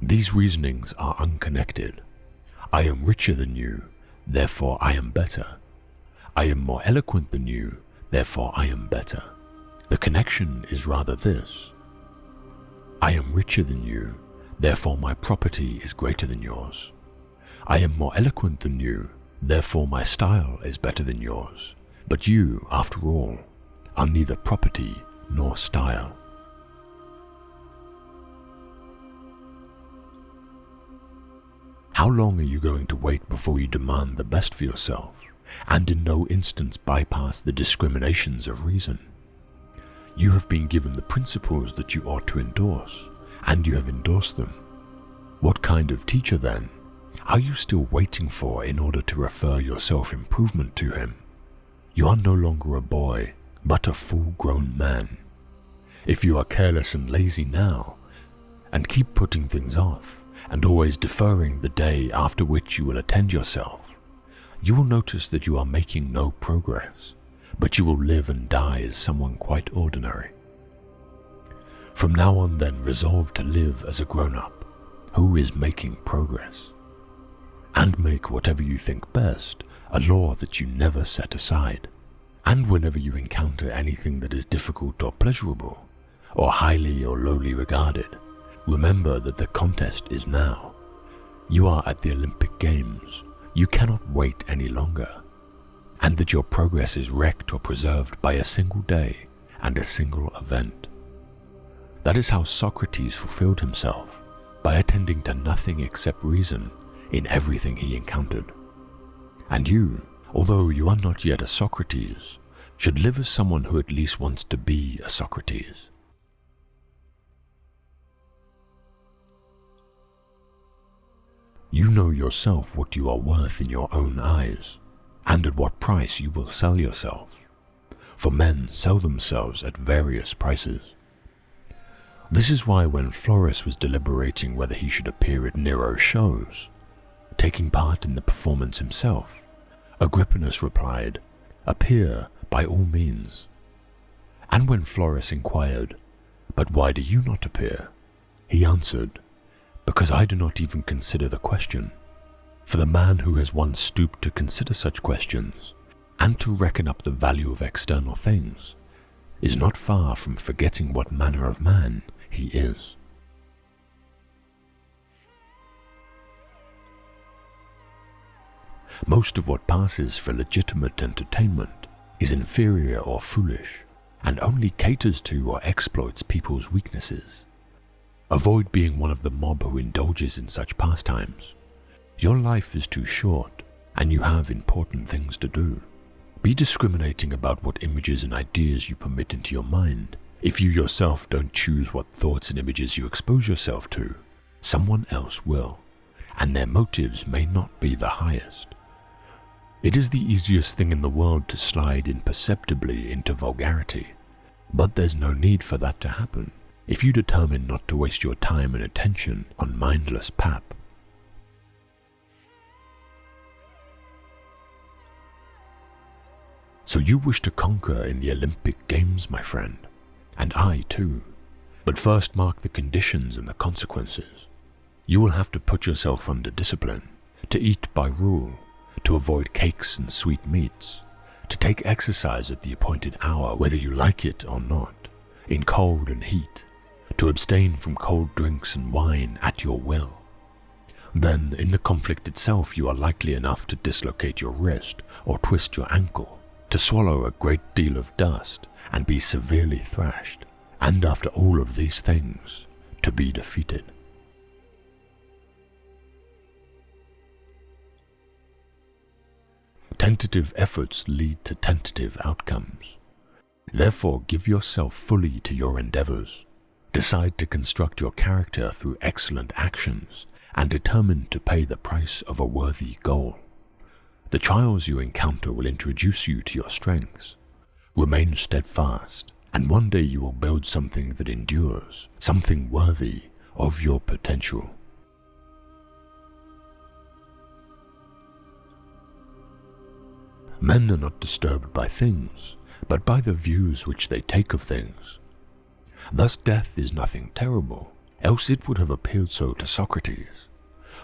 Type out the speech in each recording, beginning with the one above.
These reasonings are unconnected. I am richer than you, therefore I am better. I am more eloquent than you, therefore I am better. The connection is rather this. I am richer than you, therefore my property is greater than yours. I am more eloquent than you, therefore my style is better than yours. But you, after all, are neither property nor style. How long are you going to wait before you demand the best for yourself, and in no instance bypass the discriminations of reason? You have been given the principles that you ought to endorse, and you have endorsed them. What kind of teacher, then, are you still waiting for in order to refer your self-improvement to him? You are no longer a boy, but a full-grown man. If you are careless and lazy now, and keep putting things off, and always deferring the day after which you will attend yourself, you will notice that you are making no progress, but you will live and die as someone quite ordinary. From now on then, resolve to live as a grown-up who is making progress, and make whatever you think best a law that you never set aside. And whenever you encounter anything that is difficult or pleasurable, or highly or lowly regarded, remember that the contest is now. You are at the Olympic Games. You cannot wait any longer, and that your progress is wrecked or preserved by a single day and a single event. That is how Socrates fulfilled himself, by attending to nothing except reason in everything he encountered. And you, although you are not yet a Socrates, should live as someone who at least wants to be a Socrates. You know yourself what you are worth in your own eyes, and at what price you will sell yourself, for men sell themselves at various prices. This is why when Florus was deliberating whether he should appear at Nero's shows, taking part in the performance himself, Agrippinus replied, "Appear by all means." And when Florus inquired, "But why do you not appear?" he answered, "Because I do not even consider the question." For the man who has once stooped to consider such questions, and to reckon up the value of external things, is not far from forgetting what manner of man he is. Most of what passes for legitimate entertainment is inferior or foolish, and only caters to or exploits people's weaknesses. Avoid being one of the mob who indulges in such pastimes. Your life is too short, and you have important things to do. Be discriminating about what images and ideas you permit into your mind. If you yourself don't choose what thoughts and images you expose yourself to, someone else will, and their motives may not be the highest. It is the easiest thing in the world to slide imperceptibly into vulgarity, but there's no need for that to happen if you determine not to waste your time and attention on mindless pap. So you wish to conquer in the Olympic Games, my friend, and I too. But first mark the conditions and the consequences. You will have to put yourself under discipline, to eat by rule, to avoid cakes and sweet meats, to take exercise at the appointed hour whether you like it or not, in cold and heat, to abstain from cold drinks and wine at your will. Then, in the conflict itself, you are likely enough to dislocate your wrist or twist your ankle, to swallow a great deal of dust and be severely thrashed, and after all of these things, to be defeated. Tentative efforts lead to tentative outcomes. Therefore, give yourself fully to your endeavors. Decide to construct your character through excellent actions, and determine to pay the price of a worthy goal. The trials you encounter will introduce you to your strengths. Remain steadfast, and one day you will build something that endures, something worthy of your potential. Men are not disturbed by things, but by the views which they take of things. Thus death is nothing terrible, else it would have appeared so to Socrates.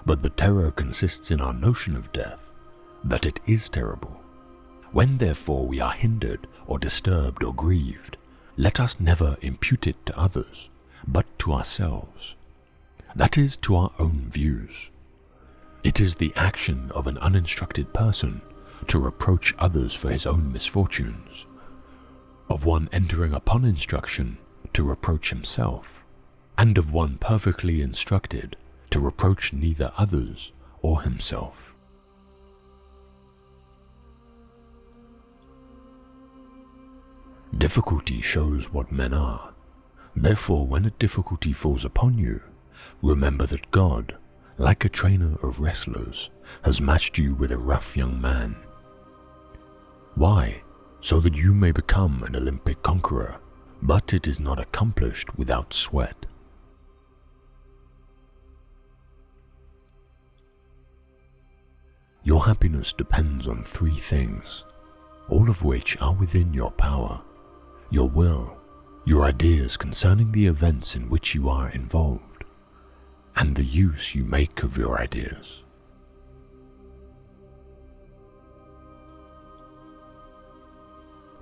But the terror consists in our notion of death, that it is terrible. When therefore we are hindered or disturbed or grieved, let us never impute it to others, but to ourselves. That is, to our own views. It is the action of an uninstructed person to reproach others for his own misfortunes, of one entering upon instruction to reproach himself, and of one perfectly instructed to reproach neither others or himself. Difficulty shows what men are. Therefore, when a difficulty falls upon you, remember that God, like a trainer of wrestlers, has matched you with a rough young man. Why? So that you may become an Olympic conqueror, but it is not accomplished without sweat. Your happiness depends on 3 things, all of which are within your power: your will, your ideas concerning the events in which you are involved, and the use you make of your ideas.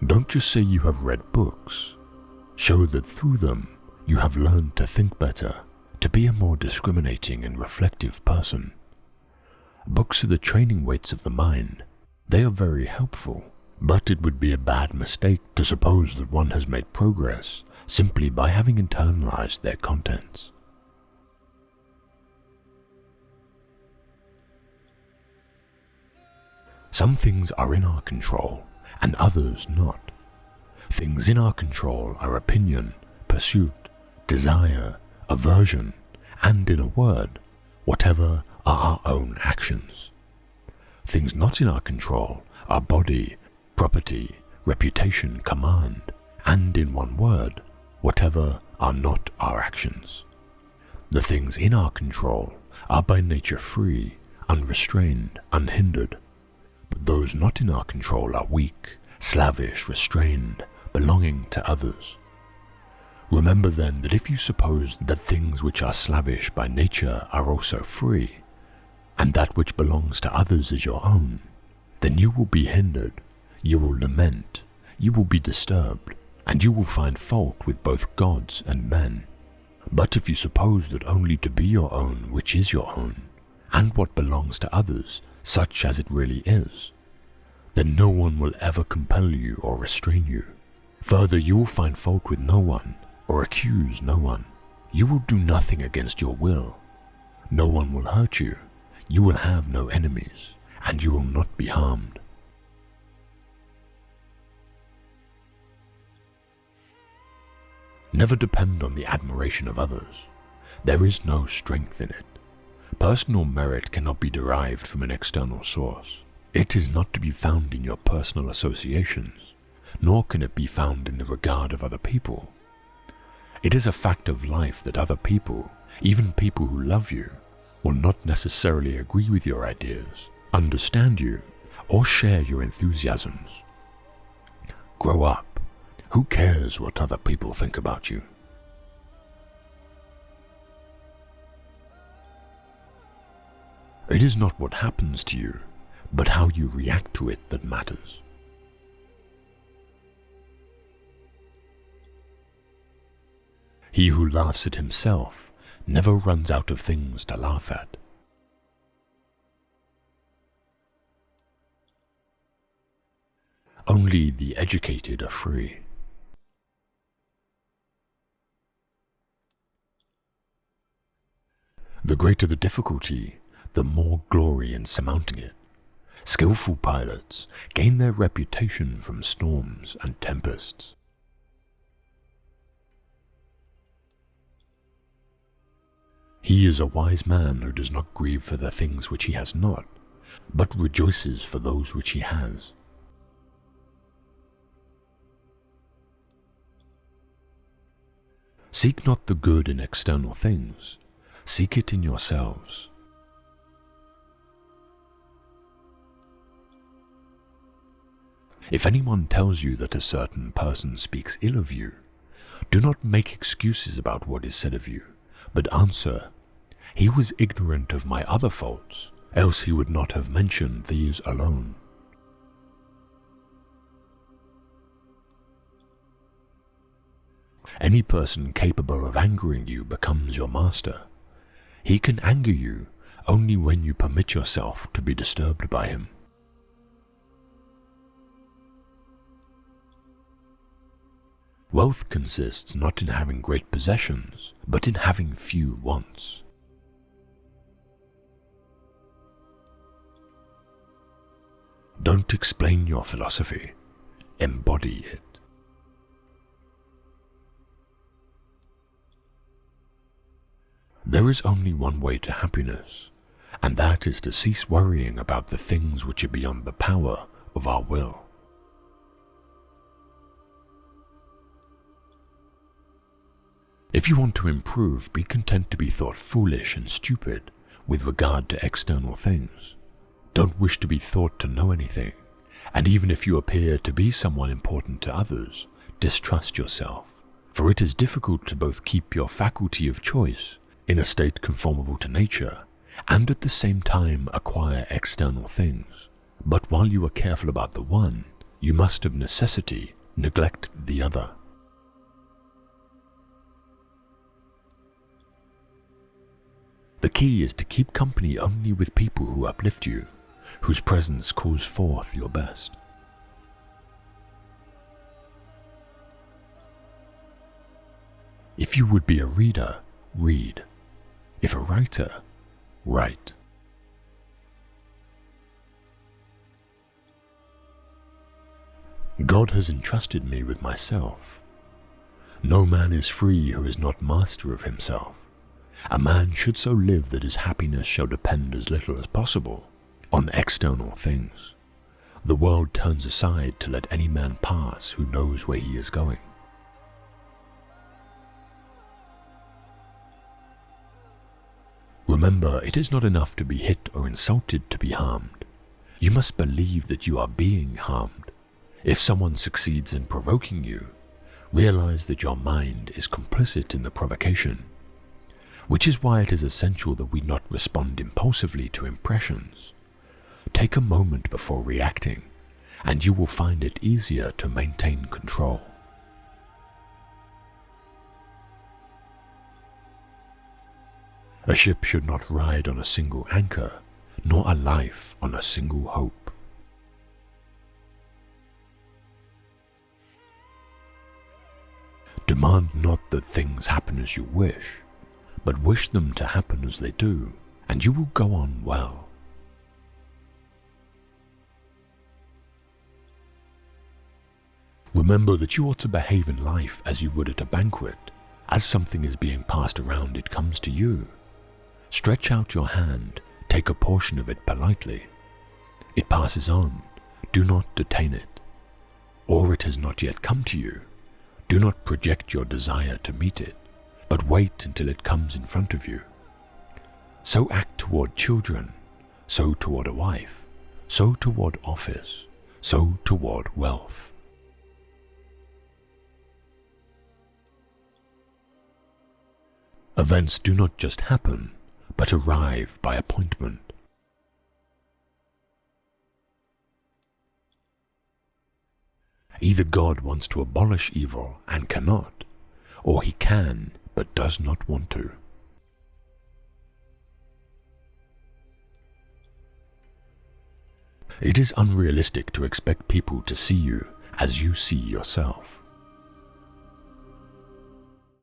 Don't just say you have read books. Show that through them you have learned to think better, to be a more discriminating and reflective person. Books are the training weights of the mind. They are very helpful, but it would be a bad mistake to suppose that one has made progress simply by having internalized their contents. Some things are in our control, and others not. Things in our control are opinion, pursuit, desire, aversion, and in a word, whatever are our own actions. Things not in our control are body, property, reputation, command, and in one word, whatever are not our actions. The things in our control are by nature free, unrestrained, unhindered. But those not in our control are weak, slavish, restrained, belonging to others. Remember then that if you suppose that things which are slavish by nature are also free, and that which belongs to others is your own, then you will be hindered, you will lament, you will be disturbed, and you will find fault with both gods and men. But if you suppose that only to be your own which is your own, and what belongs to others such as it really is, then no one will ever compel you or restrain you. Further, you will find fault with no one or accuse no one. You will do nothing against your will. No one will hurt you. You will have no enemies, and you will not be harmed. Never depend on the admiration of others. There is no strength in it. Personal merit cannot be derived from an external source. It is not to be found in your personal associations, nor can it be found in the regard of other people. It is a fact of life that other people, even people who love you, will not necessarily agree with your ideas, understand you, or share your enthusiasms. Grow up. Who cares what other people think about you? It is not what happens to you, but how you react to it that matters. He who laughs at himself never runs out of things to laugh at. Only the educated are free. The greater the difficulty, the more glory in surmounting it. Skillful pilots gain their reputation from storms and tempests. He is a wise man who does not grieve for the things which he has not, but rejoices for those which he has. Seek not the good in external things, seek it in yourselves. If anyone tells you that a certain person speaks ill of you, do not make excuses about what is said of you, But answer, he was ignorant of my other faults, else he would not have mentioned these alone. Any person capable of angering you becomes your master. He can anger you only when you permit yourself to be disturbed by him. Wealth consists not in having great possessions, but in having few wants. Don't explain your philosophy, embody it. There is only one way to happiness, and that is to cease worrying about the things which are beyond the power of our will. If you want to improve, be content to be thought foolish and stupid with regard to external things. Don't wish to be thought to know anything, and even if you appear to be someone important to others, distrust yourself, for it is difficult to both keep your faculty of choice in a state conformable to nature, and at the same time acquire external things. But while you are careful about the one, you must of necessity neglect the other. The key is to keep company only with people who uplift you, whose presence calls forth your best. If you would be a reader, read. If a writer, write. God has entrusted me with myself. No man is free who is not master of himself. A man should so live that his happiness shall depend as little as possible on external things. The world turns aside to let any man pass who knows where he is going. Remember, it is not enough to be hit or insulted to be harmed. You must believe that you are being harmed. If someone succeeds in provoking you, realize that your mind is complicit in the provocation, which is why it is essential that we not respond impulsively to impressions. Take a moment before reacting, and you will find it easier to maintain control. A ship should not ride on a single anchor, nor a life on a single hope. Demand not that things happen as you wish, but wish them to happen as they do, and you will go on well. Remember that you ought to behave in life as you would at a banquet. As something is being passed around, it comes to you. Stretch out your hand, take a portion of it politely. It passes on, do not detain it. Or it has not yet come to you, do not project your desire to meet it, but wait until it comes in front of you. So act toward children, so toward a wife, so toward office, so toward wealth. Events do not just happen, but arrive by appointment. Either God wants to abolish evil and cannot, or he can but does not want to. It is unrealistic to expect people to see you as you see yourself.